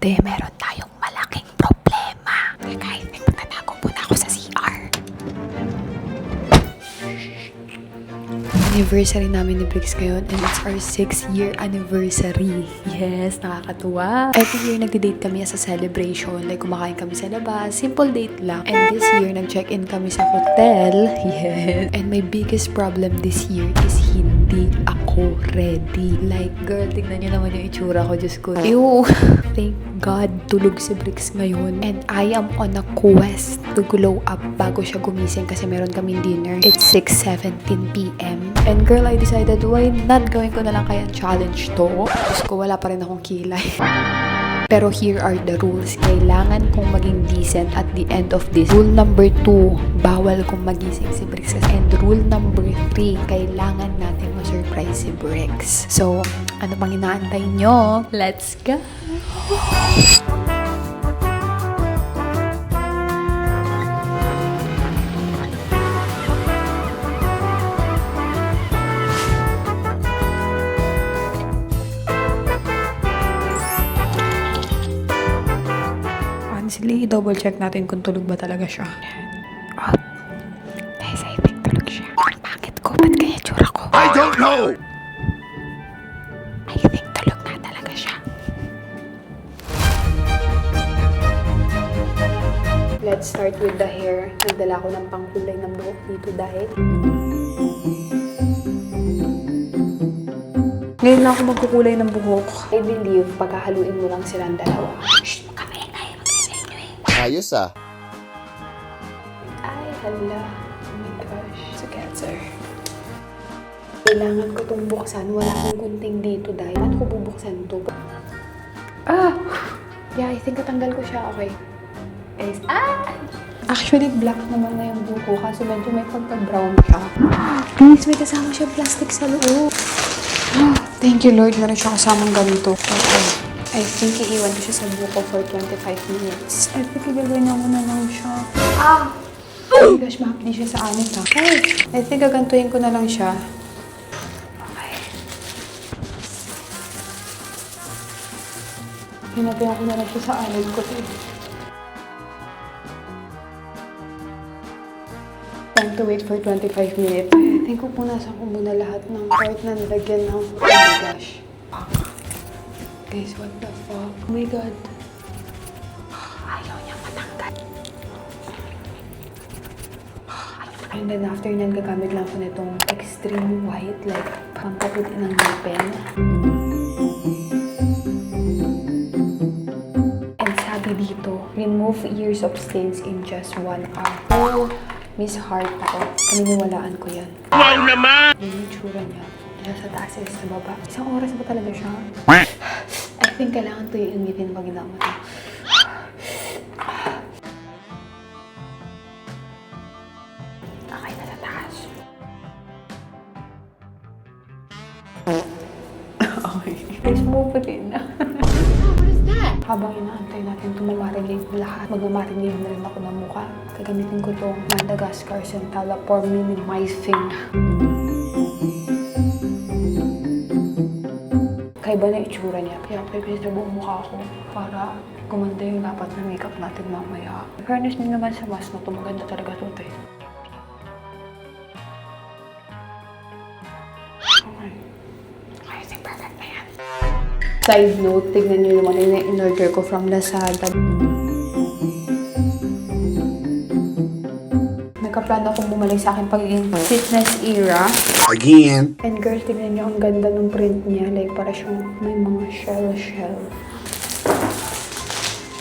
Meron tayong malaking problema. Guys, nagtatago muna ako sa CR. Anniversary namin ni Brix ngayon and it's our 6-year anniversary. Yes, nakakatuwa. Every year nagdi-date kami as a celebration. Like, kumakain kami sa labas. Simple date lang. And this year, nag-check-in kami sa hotel. Yes. And my biggest problem this year is hindi ako ready. Like, girl, tignan nyo naman yung itsura ko. Diyos ko. Ew! Thank God, tulog si Brix ngayon. And I am on a quest to glow up bago siya gumising kasi meron kaming dinner. It's 6:17 p.m. And girl, I decided, why not gawin ko na lang kaya challenge to? Diyos ko, wala pa rin akong kilay. Pero here are the rules. Kailangan kong maging decent at the end of this. Rule number 2, bawal kong magising si Brix. And rule number 3, kailangan natin ma-surprise si Brix. So, ano pang inaantay nyo? Let's go! Honestly, double check natin kung tulog ba talaga siya. Oh, guys, I think tulog siya. Bakit ko? Ba't kaya tsura ko? I don't know! I think tulog na talaga siya. Let's start with the hair. Nagdala ko ng pangkulay ng buhok dito dahil ngayon lang ako magkukulay ng buhok. I believe pagkahaluin mo lang silang dalawa. Shh! Magkamaingay. Mag-inay nyo eh. Ayos ah. Ay, hala. Oh my gosh. It's a cancer. Kailangan ko itong buksan. Wala akong kunting dito dahil. Paano ko bubuksan ito? Ah! Yeah, I think katanggal ko siya. Okay. Guys, actually, black naman na yung buko kasi medyo may pagka-brown siya. Please, may kasama siya plastic sa loob. Thank you, Lord. Meron siya kasamang ganito. Okay. I think iiwan ko siya sa buko for 25 minutes. I think gagawin ako na lang siya. Oh my gosh, mahapdi siya sa anit ha. Hey, I think gagantuhin ko na lang siya. Okay. Hinabihan ko na lang siya sa anit ko. Time to wait for 25 minutes. I think pupunasan ko muna lahat ng part na nilagyan ng... Oh my gosh. Guys, what the fuck? Oh my God. Ayaw niyang matanggal. And then after nan, gagamit lang ko nitong extreme white, like pampaputi ng ngipin. And sabi dito, remove years of stains in just 1 hour. Oh, Miss Heart ako. Paniniwalaan ko yan. Wow naman! Yung itsura niya. Siya sa taas, sa baba. Isang oras ba talaga siya? I think kailangan ito yung ngipin pag ginawa ito. Okay na sa taas. Okay. Guys, mupuli na. Habang inaantay natin ito mamarinate lahat, magmamarinate na rin ako ng mukha. Gagamitin ko itong Madagascar Centella for minimizing. Kaiba na itsura niya. Kaya pipis na buong mukha ko para gumanda yung dapat na makeup natin mamaya. Fairness din naman sa mask na ito, maganda talaga ito. Okay. I think perfect na yan. Side note, tignan nyo naman yung in-order ko from Lazada. Nagka-plan akong bumalik sa akin pagiging fitness era. Again. And girl, tignan nyo ang ganda ng print niya. Like, para siyang may mga shell.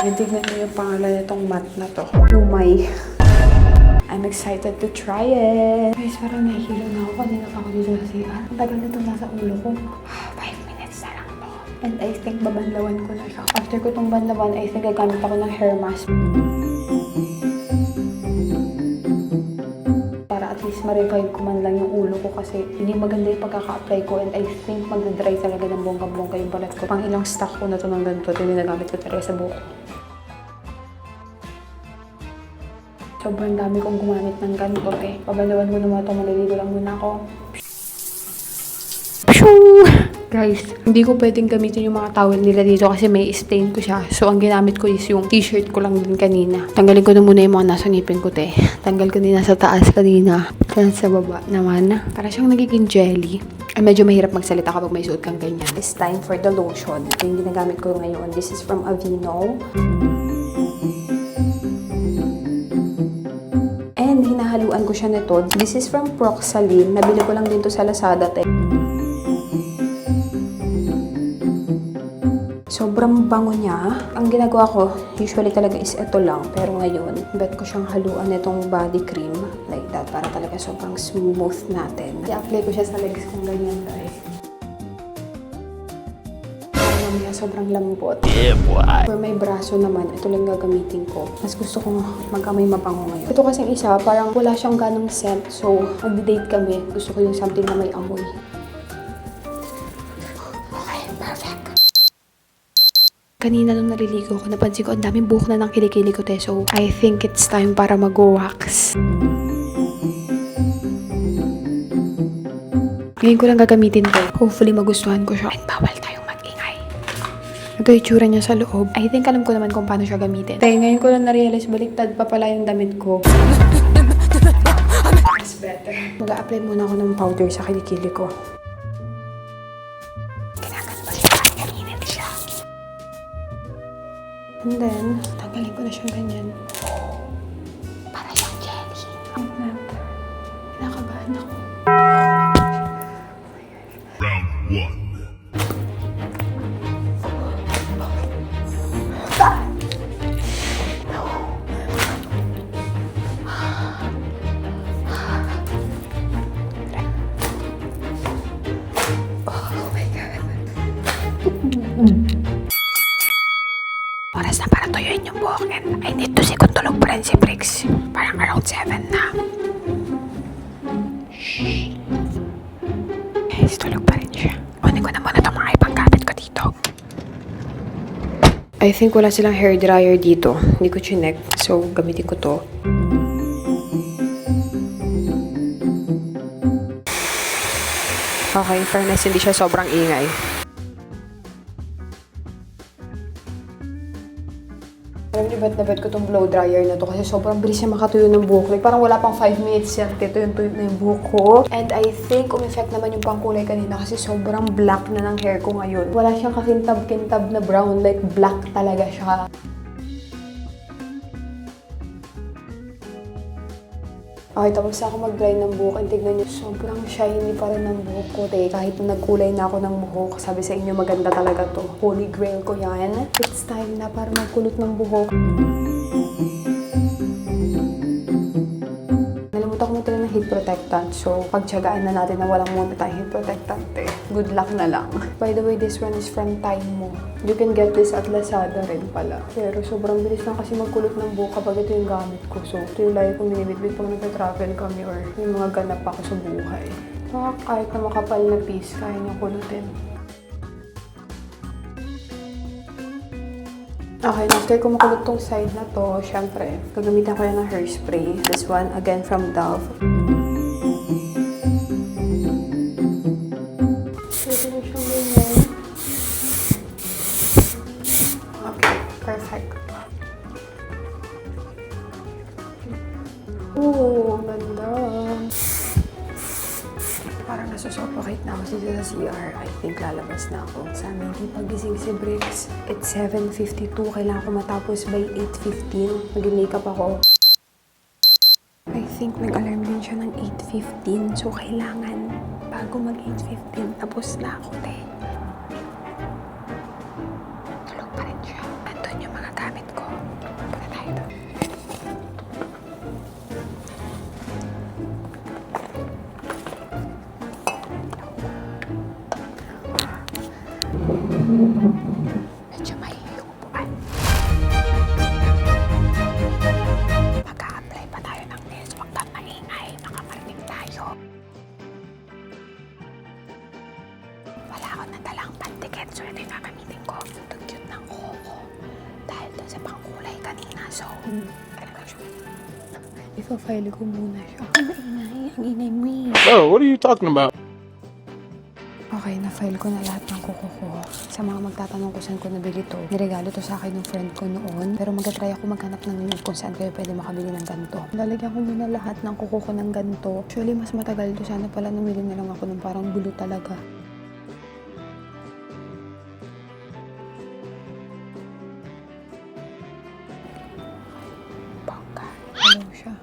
And tignan nyo yung pangalan nitong matte na to. Lumay. I'm excited to try it. Guys, parang nahihilo na ako. Kanina pa ako dito sa CR. Ang tagal nito nasa ulo ko. 5 minutes na lang to. And I think babanlawan ko na siya. After ko itong banlawan, I think gagamit ako ng hair mask. Para at least ma-revive ko man lang yung ulo ko kasi hindi maganda yung pagkaka-apply ko and I think magdadry talaga ng bongga-bongga yung balat ko. Pang ilang stock ko na ito ng ganito. Ito yung nagamit ko talaga sa buhok. Sobrang dami kong gumamit ng ganito eh. Pabalawan ko naman ito, maliligo lang muna ako. Pshuu! Guys, hindi ko pwedeng gamitin yung mga towel nila dito kasi may stain ko siya. So, ang ginamit ko is yung t-shirt ko lang din kanina. Tanggalin ko na muna yung mga nasa ngipin ko, te. Tanggal ko din nasa taas kanina. Tapos sa baba naman. Para siyang nagiging jelly. Ay, medyo mahirap magsalita kapag may suot kang ganyan. It's time for the lotion. Ito yung ginagamit ko ngayon. This is from Aveeno. And hinahaluan ko siya nito. This is from Proxaline. Nabili ko lang din to sa Lazada, te. Sobrang bango niya. Ang ginagawa ko, usually talaga is ito lang. Pero ngayon, bet ko siyang haluan itong body cream. Like that. Para talaga sobrang smooth natin. I-apply ko siya sa legs kong ganyan, guys. Mamaya sobrang lambot. Yeah, boy. For my braso naman, ito lang gagamitin ko. Mas gusto ko mag-amoy mabango ngayon. Ito kasing isa, parang wala siyang ganong scent. So, mag-date kami. Gusto ko yung something na may amoy. Okay, perfect. Kanina nung naliligo ko, napansin ko ang daming buhok na ng kilikili ko, te. So, I think it's time para mag-wax. Ngayon ko lang gagamitin to. Hopefully, magustuhan ko siya. And bawal tayong mag-ingay. Ito yung tsura niya sa loob. I think alam ko naman kung paano siya gamitin. Te, ngayon ko lang na-realize, baliktad pa pala yung damit ko. It's better. Mag-a-apply muna ako ng powder sa kilikili ko. And then, tanggalin ko na siyang ganyan. Para siyang jelly. Ang map. Kinakabahan ako. Round 1. Oh my God. Oras na para tuyuin yung buhok and I need to see kung tulog pa rin si Briggs. Parang around 7 na. Shhh. Guys, tulog pa rin siya. Kunin ko na muna itong mga ibang gamit ko dito. I think wala silang hair dryer dito. Hindi ko chinek. So, gamitin ko to. Okay, fairness, hindi siya sobrang ingay. Alam niyo, bet na bet ko itong blow dryer na to kasi sobrang bilis niya makatuyo ng buhok. Like, parang wala pang 5 minutes yan. Ito yung tuyo na yung buhok ko. And I think umeffect naman yung pangkulay kanina kasi sobrang black na ng hair ko ngayon. Wala siyang kakintab-kintab na brown. Like, black talaga siya. Okay, tapos ako mag-dry ng buhok. And tignan niyo, sobrang shiny pa rin ng buhok ko. Kahit nagkulay na ako ng buhok, sabi sa inyo, maganda talaga to. Holy grail ko yan. It's time na para magkulot ng buhok. Nalimutan ko na talaga ng heat protectant. So, pagtsagaan na natin na walang muna tayong heat protectant. Good luck na lang. By the way, this one is from Time. You can get this at Lazada rin pala. Pero sobrang bilis lang kasi magkulot ng buhok kapag ito yung gamit ko. So, ito yung lagi kong binibitbit pag nagpa-travel kami or yung mga ganap ako sa buhay. So, kahit na makapal na piece, kaya niya kulutin. Okay, after ko makulot tong side na to, syempre, gagamitan ko yan ng hairspray. This one, again, from Dove. Pwede na siyang ganyan. Okay, perfect. Ooh, ganda. Parang nasusuffocate na ako dito sa CR. I think lalabas na ako. Sana hindi pagising si Briggs. It's 7:52. Kailangan ko matapos by 8:15. Mag-makeup ako. I think nag-alarm din siya ng 8:15. So, kailangan bago mag-8:15, tapos na ako, te. Tulog pa rin siya. Andun yung mga gamit ko. Punta tayo doon. Medyo mahilig yung upuan. Mag-a-apply pa tayo ng nails. Huwag kang maingay. Nakamarinig tayo. Wala ako nadalang pantikit. So, ito yung gagamitin ko. Ito cute ng kuko. Dahil doon sa pangkulay kanina. So, ipa-file ko muna siya. Ang ingay. Ang ingay mo eh. Bro, what are you talking about? Okay, na File ko na lahat ng kuko ko. Sa mga magtatanong kung saan ko nabili to, niregalo to sa akin ng friend ko noon. Pero mag-try ako maghanap ng link kung saan kayo pwede makabili ng ganito. Lalagyan ko muna lahat ng kuko ko ng ganito. Actually, mas matagal to. Sana pala namili na lang ako ng parang blue talaga. Bangka. Hello siya.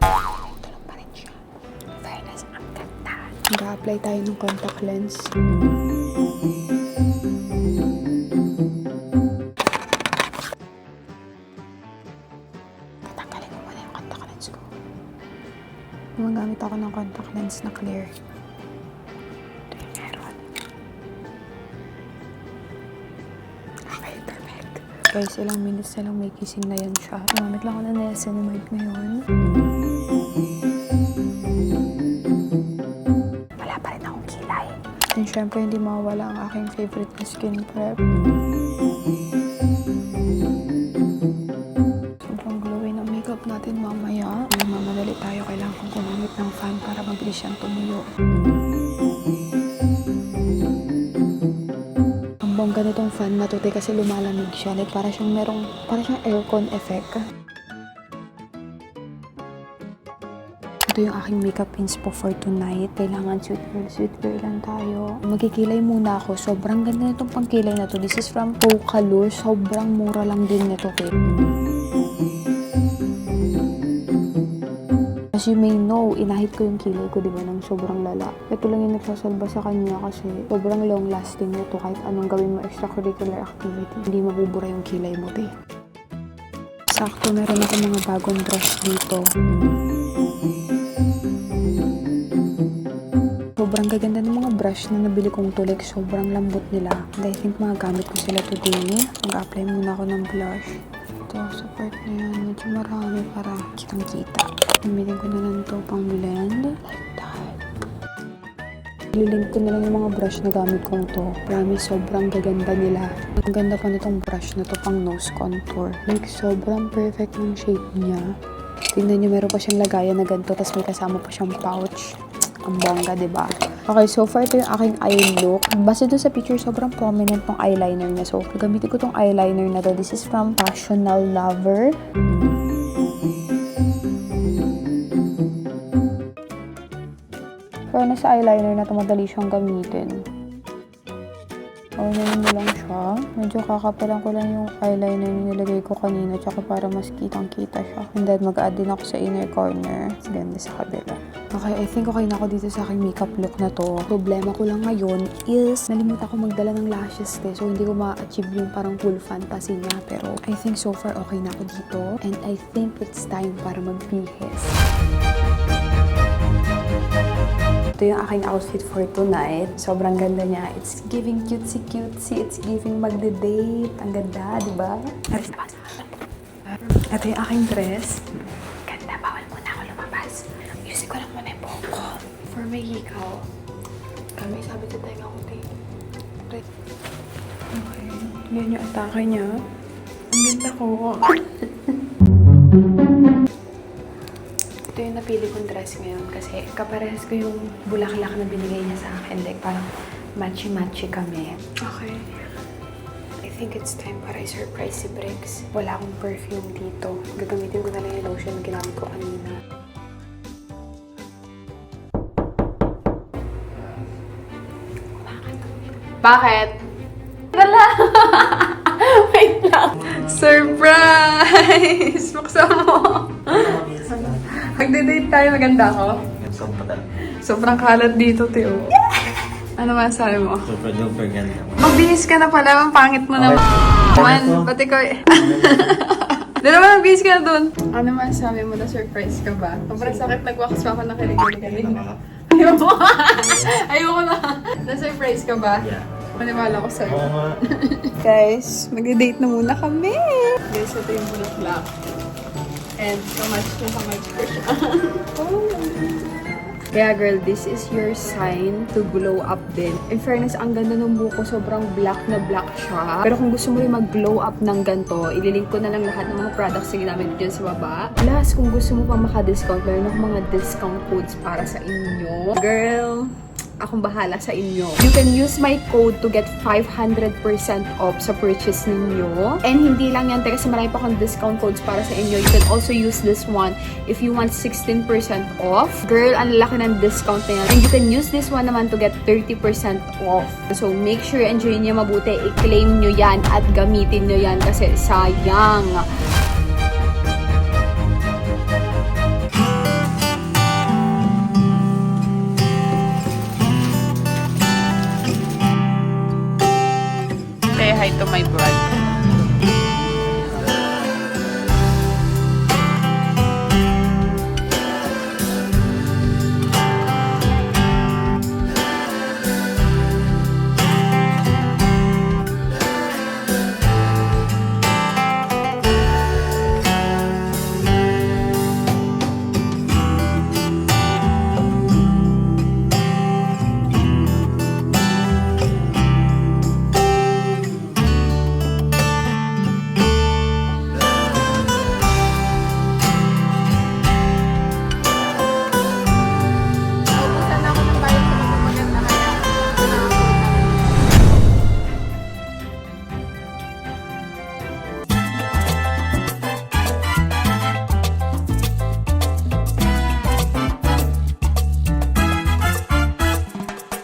Tulog pa rin siya. Fairness, ang ganda. Mag-a-apply tayo ng contact lens. Tatanggalin ko muna yung contact lens ko. Gumagamit ako ng contact lens na clear. Ito yung meron. Okay, perfect. Guys, ilang minutes na lang may kissing na yan siya. Gamit lang ako ng niacinamide ngayon. Wala pa rin akong kilay. And syempre, hindi mawawala ang aking favorite na skin prep. Sobrang glowy ng makeup natin mamaya. Mamadali tayo. Kailangan kong gumamit ng fan para mabilis siyang tumuyo. Ang bongga nitong fan na to, kasi lumalamig siya. Like, para siyang aircon effect. Ito yung aking makeup inspo for tonight. Kailangan sweet girl lang tayo. Magkikilay muna ako. Sobrang ganda nitong pangkilay na to. This is from Pocalure. Sobrang mura lang din nito, kid. As you may know, inahit ko yung kilay ko, diba, ng sobrang lala. Ito lang yung nagsasalba sa kanya kasi sobrang long-lasting nito. Kahit anong gawin mo extracurricular activity, hindi mabubura yung kilay mo, te. Sakto, meron ako mga bagong brush dito. Sobrang gaganda ng mga brush na nabili kong to. Like, sobrang lambot nila. And I think magagamit ko sila today. Mag-apply muna ako ng blush. Ito, sa part na yan. Medyo marami para kitang-kita. Gamitin ko na lang ito pang blend. Like that. Ililink ko na lang yung mga brush na gamit kong to. Promise, sobrang gaganda nila. Ang ganda pa nitong brush na to pang nose contour. Like, sobrang perfect ng shape niya. Tingnan niyo, meron pa siyang lagayan na ganito. Tapos may kasama pa siyang pouch. Ang bongga, diba? Okay, so far ito yung aking eye look. Basta doon sa picture, sobrang prominent tong eyeliner niya. So, gamitin ko tong eyeliner na to. This is from Passional Lover. Pero sa eyeliner na ito, madali siyang gamitin. Ornayin mo lang siya. Medyo kakapalan ko lang yung eyeliner na nilagay ko kanina, tsaka para mas kitang-kita siya. And then, mag-add din ako sa inner corner. Mas ganda sa kabila. Okay, I think okay na ako dito sa aking makeup look na to. Problema ko lang ngayon is nalimutan ko magdala ng lashes, so hindi ko ma-achieve yung parang full fantasy niya. Pero I think so far okay na ako dito. And I think it's time para magbihis. Ito yung aking outfit for tonight. Sobrang ganda niya. It's giving cutesy-cutesy. It's giving magde-date. Ang ganda, di ba? Ito yung aking dress. Ganda. Bawal muna ako lumabas. Music ko lang muna yung buhok ko. For my hikaw. Kami sabi sa tenga ko, te. Okay. Yan yung atake niya. Ang ganda ko. Ito yung napili kong dress ngayon kasi kaparehas ko yung bulaklak na binigay niya sa akin. Like, parang matchy-matchy kami. Okay. I think it's time para i-surprise si Briggs. Wala akong perfume dito. Gagamitin ko na lang yung lotion na ginamit ko kanina. Bakit? Wala! Wait lang! Surprise! Buksan mo! Magde-date tayo, maganda ako. Sobrang kalat dito, Teo. Ano masasabi mo? Super duper ganda. Magbihis ka na pala, ang pangit mo naman. Man, pati ko Doon naman, magbihis ka na doon. Ano masasabi mo, na-surprise ka ba? Sobrang sakit, nag-wax pa ako ng kilig-kilig. Ayoko. Ayoko na. Na-surprise ka ba? Yeah. Maniwala ko sa'yo. Oo nga. Guys, mag-date na muna kami. Guys, ito yung bulaklak. And kamatch ko siya. Oh, kaya girl, this is your sign to glow up din. In fairness, ang ganda ng buko, sobrang black na black siya. Pero kung gusto mo rin mag-glow up ng ganito, ililink ko na lang lahat ng mga products na ginamit dyan sa baba. Plus, kung gusto mo pa maka-discount, meron akong mga discount codes para sa inyo. Girl, akong bahala sa inyo. You can use my code to get 500% off sa purchase ninyo. And hindi lang yan, kasi marami pa akong discount codes para sa inyo. You can also use this one if you want 16% off. Girl, ang laki ng discount na yan. And you can use this one naman to get 30% off. So, make sure enjoy niyo mabuti. I-claim nyo yan at gamitin nyo yan kasi sayang. Say hi to my vlog.